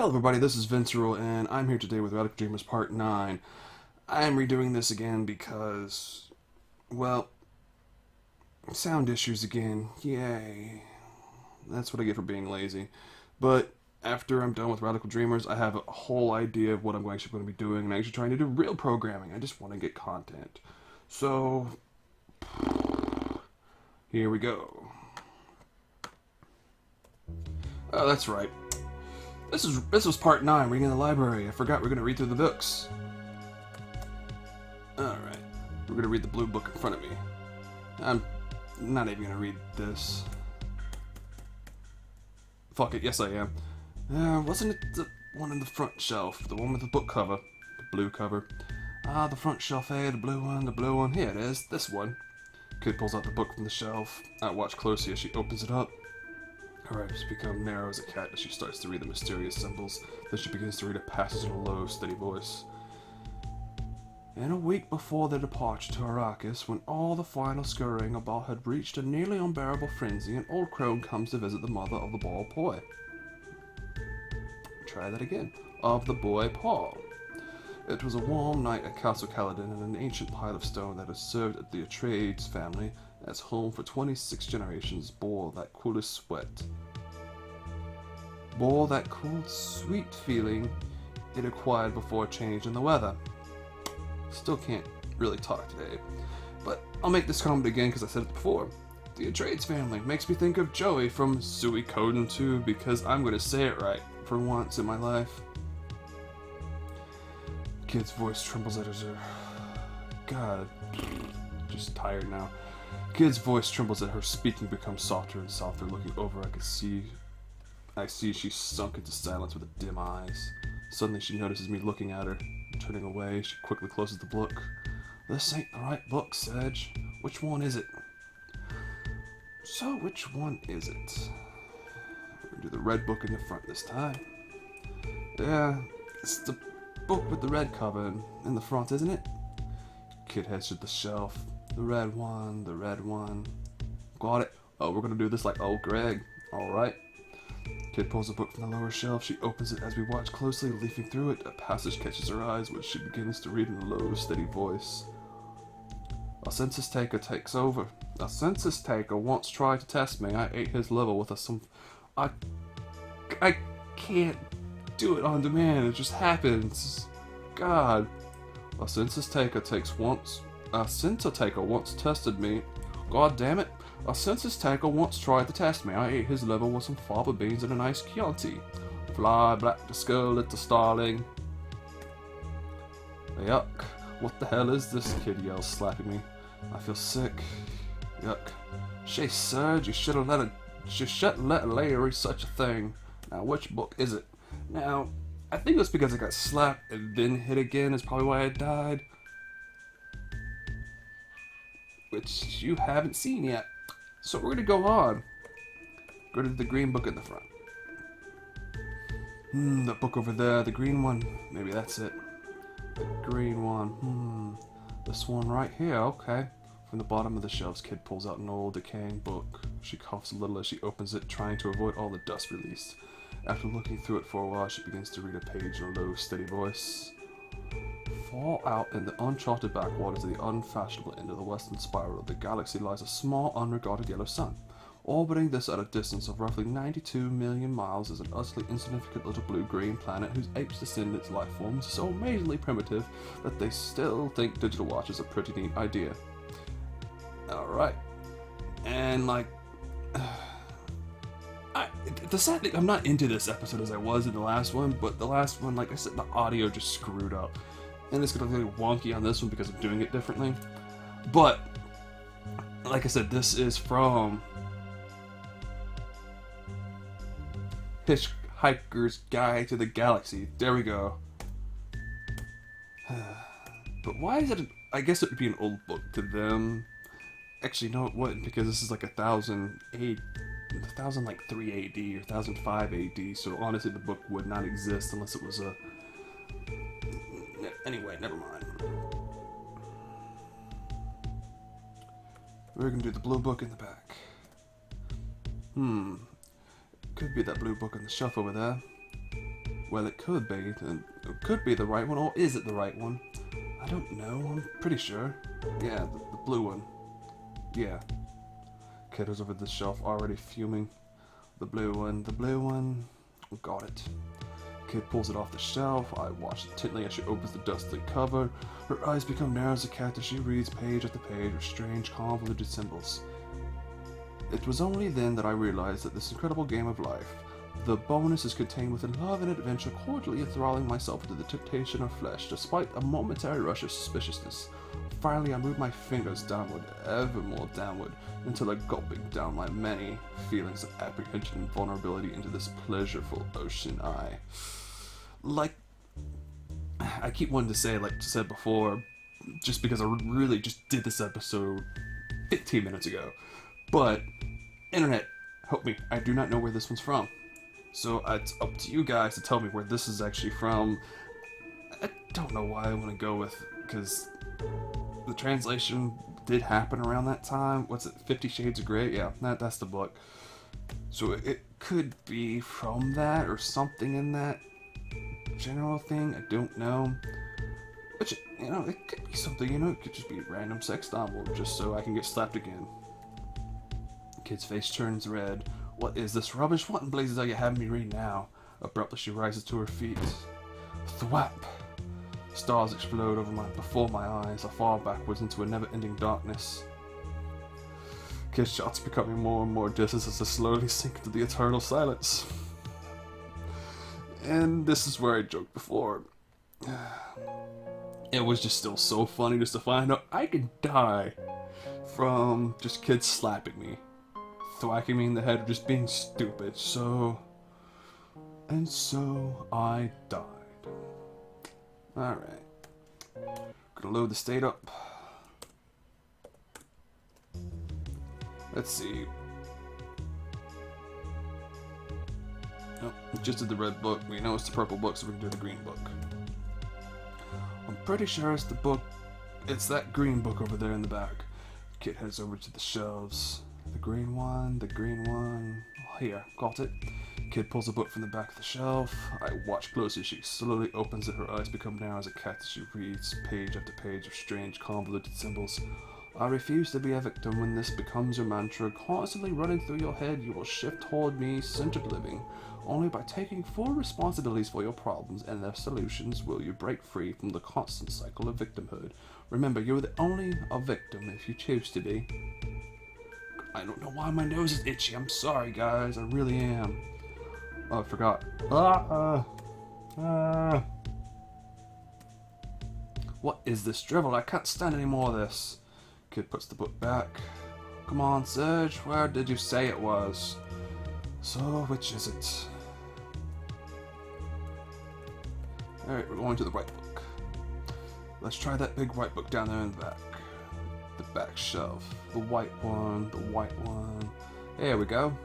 Hello everybody, this is Vinceril, and I'm here today with Radical Dreamers Part 9. I am redoing this again because, well, sound issues again. Yay. That's what I get for being lazy. But after I'm done with Radical Dreamers, I have a whole idea of what I'm actually going to be doing, and I'm actually trying to do real programming. I just want to get content. So, here we go. Oh, that's right. This was part 9, reading in the library. I forgot we're going to read through the books. Alright. We're going to read the blue book in front of me. I'm not even going to read this. Fuck it, yes I am. Wasn't it the one in the front shelf? The one with the book cover? The blue cover. Ah, the front shelf, the blue one, the blue one. Here it is, this one. Kid pulls out the book from the shelf. I watch closely as she opens it up. Her eyes become narrow as a cat as she starts to read the mysterious symbols. Then she begins to read a passage in a low, steady voice. In a week before their departure to Arrakis, when all the final scurrying about had reached a nearly unbearable frenzy, an old crone comes to visit the mother of the boy. Try that again. Of the boy Paul. It was a warm night at Castle Kaladin, and an ancient pile of stone that had served the Atreides family as home for 26 generations bore that coolest sweat. Bore that cool, sweet feeling it acquired before a change in the weather. Still can't really talk today, but I'll make this comment again because I said it before. The Atreides family makes me think of Joey from Suikoden 2 because I'm going to say it right for once in my life. Kid's voice trembles at her. God, just tired now. Kid's voice trembles at her, speaking becomes softer and softer. Looking over, I see she's sunk into silence with dim eyes. Suddenly she notices me looking at her. Turning away, she quickly closes the book. This ain't the right book, Sedge. Which one is it? So, which one is it? We're gonna do the red book in the front this time. Yeah, it's the book with the red cover in the front, isn't it? Kid heads to the shelf. The red one, the red one. Got it. Oh, we're gonna do this like old Greg. Alright. Kid pulls a book from the lower shelf. She opens it as we watch closely, leafing through it. A passage catches her eyes, which she begins to read in a low, steady voice. A census taker takes over. A census taker once tried to test me. I ate his liver with I can't do it on demand. It just happens. God. A census taker once tested me. God damn it. A census taker once tried to test me. I ate his liver with some fava beans and a nice Chianti. Fly back to school, little starling. Yuck. What the hell is this? Kid yells, slapping me. I feel sick. Yuck. Shay, Serge, you should let Leia read such a thing. Now, which book is it? Now, I think it's because I got slapped and then hit again is probably why I died. Which you haven't seen yet. So we're gonna go on. Go to the green book in the front. That book over there, the green one. Maybe that's it. The green one. This one right here, okay. From the bottom of the shelves, Kid pulls out an old, decaying book. She coughs a little as she opens it, trying to avoid all the dust released. After looking through it for a while, she begins to read a page in a low, steady voice. Far out in the uncharted backwaters of the unfashionable end of the western spiral of the galaxy lies a small, unregarded yellow sun. Orbiting this at a distance of roughly 92 million miles is an utterly insignificant little blue-green planet whose apes descendants' life forms are so amazingly primitive that they still think digital watch is a pretty neat idea. Alright. And, the sad thing, I'm not into this episode as I was in the last one, but the last one, like I said, the audio just screwed up. And it's going to be wonky on this one because I'm doing it differently. But, like I said, this is from Hitchhiker's Guide to the Galaxy. There we go. But why is it? I guess it would be an old book to them. Actually, no, it wouldn't, because this is like 1003 AD or 1005 AD. So honestly, the book would not exist unless it was a. Anyway, never mind. We're gonna do the blue book in the back. Could be that blue book on the shelf over there. Well, it could be. It could be the right one, or is it the right one? I don't know. I'm pretty sure. Yeah, the blue one. Yeah. Kid was over the shelf already fuming. The blue one. The blue one. Got it. Kid pulls it off the shelf. I watch intently as she opens the dusty cover. Her eyes become narrow as a cat as she reads page after page with strange, convoluted symbols. It was only then that I realized that this incredible game of life, the bonus is contained within love and adventure, cordially enthralling myself into the temptation of flesh, despite a momentary rush of suspiciousness. Finally, I moved my fingers downward, ever more downward, until I gulping down my many feelings of apprehension and vulnerability into this pleasureful ocean. Like, I keep wanting to say, like I said before, just because I really just did this episode 15 minutes ago. But, internet, help me. I do not know where this one's from. So it's up to you guys to tell me where this is actually from. I don't know why I want to go with, because the translation did happen around that time. What's it, 50 Shades of Grey? Yeah, that's the book. So it could be from that or something in that general thing. I don't know. But, it could be something, it could just be a random sex novel just so I can get slapped again. Kid's face turns red. What is this rubbish? What in blazes are you having me read now? Abruptly she rises to her feet. Thwap! Stars explode before my eyes. I fall backwards into a never-ending darkness. Kid's shots becoming more and more distant as I slowly sink into the eternal silence. And this is where I joked before. It was just still so funny just to find out I could die from just kids slapping me, thwacking me in the head, or just being stupid. So I died. Alright. Gonna load the state up. Let's see. Nope, just did the red book. We know it's the purple book, so we can do the green book. I'm pretty sure it's the book. It's that green book over there in the back. Kid heads over to the shelves. The green one, the green one. Oh, here, got it. Kid pulls a book from the back of the shelf. I watch closely as she slowly opens it. Her eyes become narrow as a cat as she reads page after page of strange, convoluted symbols. I refuse to be a victim. When this becomes your mantra, constantly running through your head, you will shift toward me-centered living. Only by taking full responsibilities for your problems and their solutions will you break free from the constant cycle of victimhood. Remember, you're only a victim if you choose to be. I don't know why my nose is itchy. I'm sorry, guys. I really am. Oh, I forgot. What is this drivel? I can't stand any more of this. Kid puts the book back. Come on, Serge. Where did you say it was? So, which is it? Alright, we're going to the right book. Let's try that big white book down there in the back. The back shelf. The white one, the white one. There we go.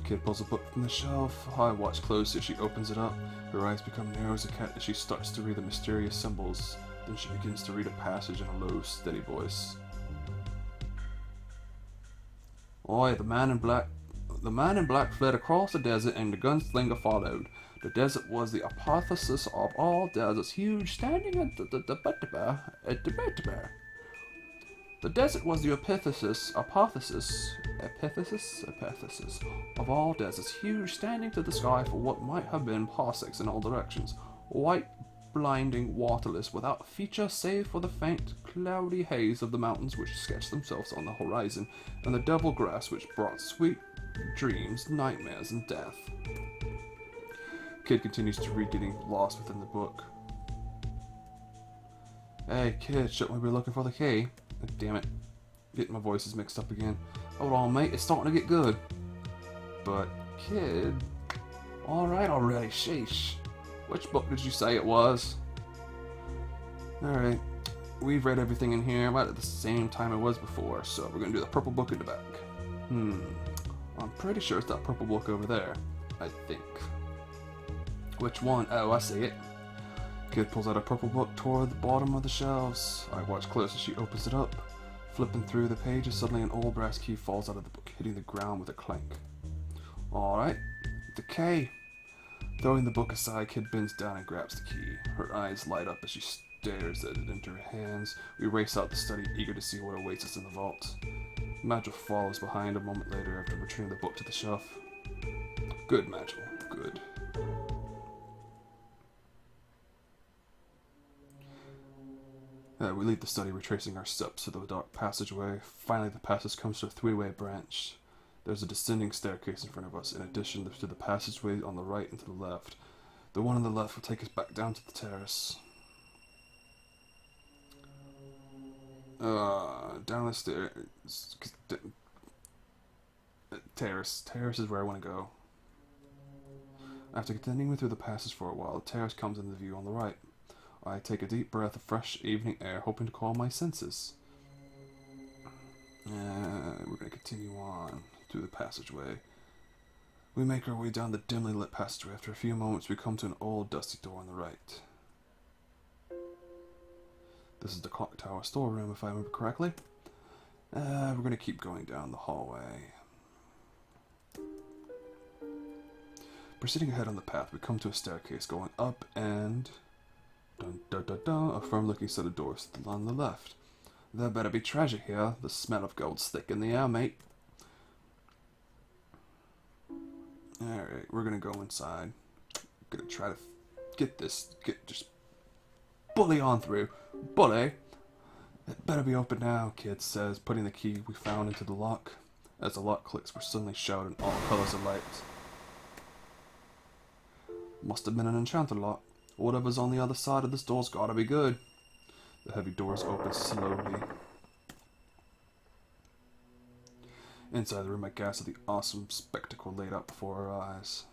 Kid pulls a book from the shelf. I watch closely as she opens it up. Her eyes become narrow as a cat as she starts to read the mysterious symbols. Then she begins to read a passage in a low, steady voice. Oi, the man in black fled across the desert and the gunslinger followed. The desert was the apotheosis of all deserts, huge, standing at the The desert was the apotheosis of all deserts, huge, standing to the sky for what might have been parsecs in all directions, white, blinding, waterless, without feature save for the faint, cloudy haze of the mountains which sketched themselves on the horizon, and the double grass which brought sweet dreams, nightmares, and death. Kid continues to read, getting lost within the book. Hey, kid, shouldn't we be looking for the key? Oh, damn it. Getting my voices mixed up again. Hold on, mate, it's starting to get good. But, kid... Alright already, sheesh. Which book did you say it was? Alright. We've read everything in here about at the same time it was before, so we're gonna do the purple book in the back. I'm pretty sure it's that purple book over there. I think. Which one? Oh, I see it. Kid pulls out a purple book toward the bottom of the shelves. I watch close as she opens it up. Flipping through the pages, suddenly an old brass key falls out of the book, hitting the ground with a clank. Alright. The K. Throwing the book aside, Kid bends down and grabs the key. Her eyes light up as she stares at it into her hands. We race out the study, eager to see what awaits us in the vault. Magil follows behind a moment later after returning the book to the shelf. Good, Magil, good. We leave the study, retracing our steps through the dark passageway. Finally, the passage comes to a three-way branch. There's a descending staircase in front of us, in addition to the passageway on the right and to the left. The one on the left will take us back down to the terrace. Down the stairs. Terrace. Terrace is where I want to go. After continuing through the passage for a while, the terrace comes into view on the right. I take a deep breath of fresh evening air, hoping to calm my senses. We're going to continue on through the passageway. We make our way down the dimly lit passageway. After a few moments, we come to an old, dusty door on the right. This is the clock tower storeroom, if I remember correctly. We're going to keep going down the hallway. Proceeding ahead on the path, we come to a staircase going up and... Dun dun dun dun, a firm-looking set of doors on the left. There better be treasure here. The smell of gold's thick in the air, mate. Alright, we're gonna go inside. Gonna try to just bully on through. Bully? It better be open now, Kid says, putting the key we found into the lock. As the lock clicks, we're suddenly showered in all colors of light. Must have been an enchanted lock. Whatever's on the other side of this door's gotta be good. The heavy doors open slowly. Inside the room, I gasp at the awesome spectacle laid out before our eyes.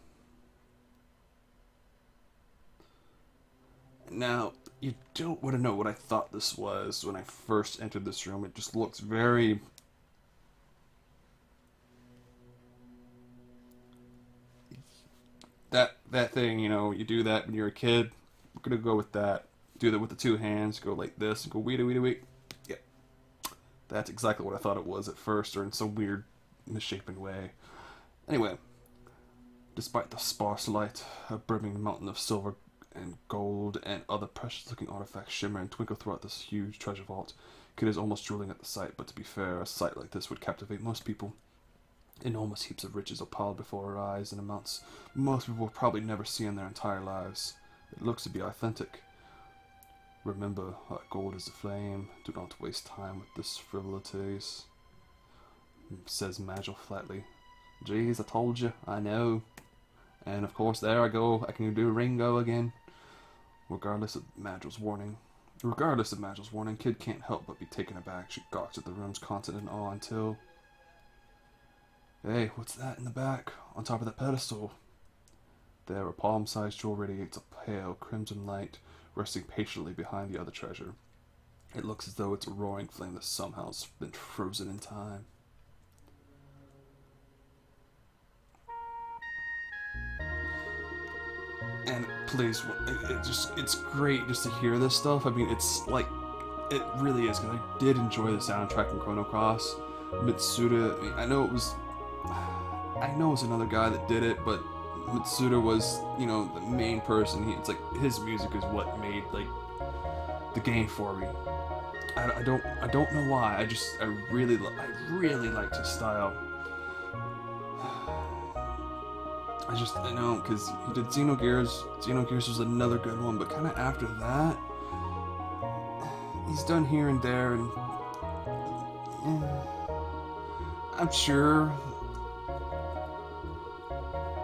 Now, you don't want to know what I thought this was when I first entered this room. It just looks very... That thing, you know, you do that when you're a kid. We're gonna go with that. Do that with the two hands, go like this, and go weedy weedy weed. Yep. That's exactly what I thought it was at first, or in some weird, misshapen way. Anyway, despite the sparse light, a brimming mountain of silver and gold and other precious-looking artifacts shimmer and twinkle throughout this huge treasure vault. Kid is almost drooling at the sight, but to be fair, a sight like this would captivate most people. Enormous heaps of riches are piled before our eyes in amounts most people will probably never see in their entire lives. It looks to be authentic. Remember, gold is the flame. Do not waste time with this frivolities, says Magil flatly. Jeez, I told you. I know. And of course, there I go. I can do Ringo again. Regardless of Magil's warning, Kid can't help but be taken aback. She gawks at the room's content in awe until... Hey, what's that in the back, on top of the pedestal? There, a palm-sized jewel radiates a pale crimson light, resting patiently behind the other treasure. It looks as though it's a roaring flame that somehow has been frozen in time. And please, it's great just to hear this stuff. I mean, it's like, it really is, because I did enjoy the soundtrack from Chrono Cross. Mitsuda, I mean, I know it was another guy that did it, but Mitsuda was, you know, the main person. It's like his music is what made like the game for me. I don't know why. I really liked his style. I know, because he did Xenogears. Xenogears was another good one, but kind of after that, he's done here and there, and I'm sure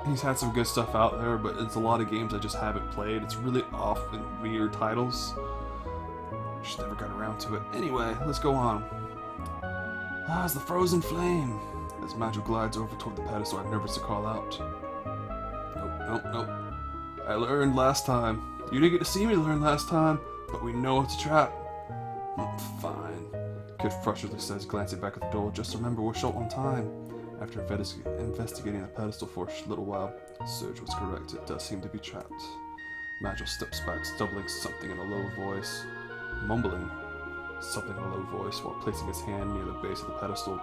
he's had some good stuff out there, but it's a lot of games I just haven't played. It's really often weird titles. Just never got around to it. Anyway, let's go on. It's the frozen flame. As Magil glides over toward the pedestal, I'm nervous to call out. Nope. I learned last time. You didn't get to see me learn last time, but we know it's a trap. Fine, Kid frustratingly says, glancing back at the door. Just remember, we're short on time. After investigating the pedestal for a little while, Serge was correct. It does seem to be trapped. Magil steps back, stumbling something in a low voice, mumbling something in a low voice while placing his hand near the base of the pedestal.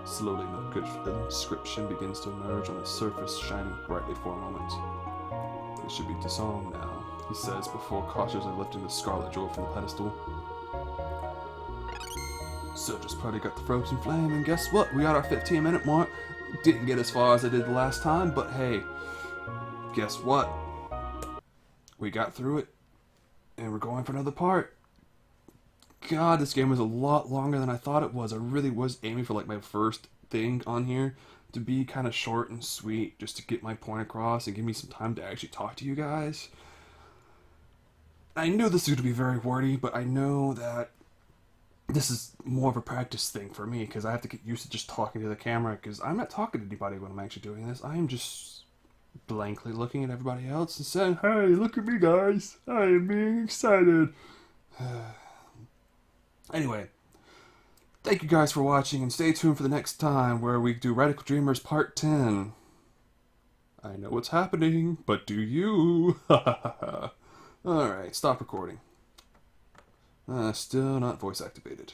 Slowly, an inscription begins to emerge on the surface, shining brightly for a moment. it should be disarmed now, he says before cautiously lifting the Scarlet Jewel from the pedestal. So just probably got the frozen flame, and guess what? We got our 15-minute mark. Didn't get as far as I did the last time, but hey, guess what? We got through it, and we're going for another part. God, this game was a lot longer than I thought it was. I really was aiming for like my first thing on here to be kind of short and sweet, just to get my point across and give me some time to actually talk to you guys. I knew this was going to be very wordy, but I know that this is more of a practice thing for me because I have to get used to just talking to the camera, because I'm not talking to anybody when I'm actually doing this. I am just blankly looking at everybody else and saying, hey, look at me, guys. I am being excited. Anyway, thank you guys for watching, and stay tuned for the next time where we do Radical Dreamers Part 10. I know what's happening, but do you? Alright, stop recording. Still not voice activated.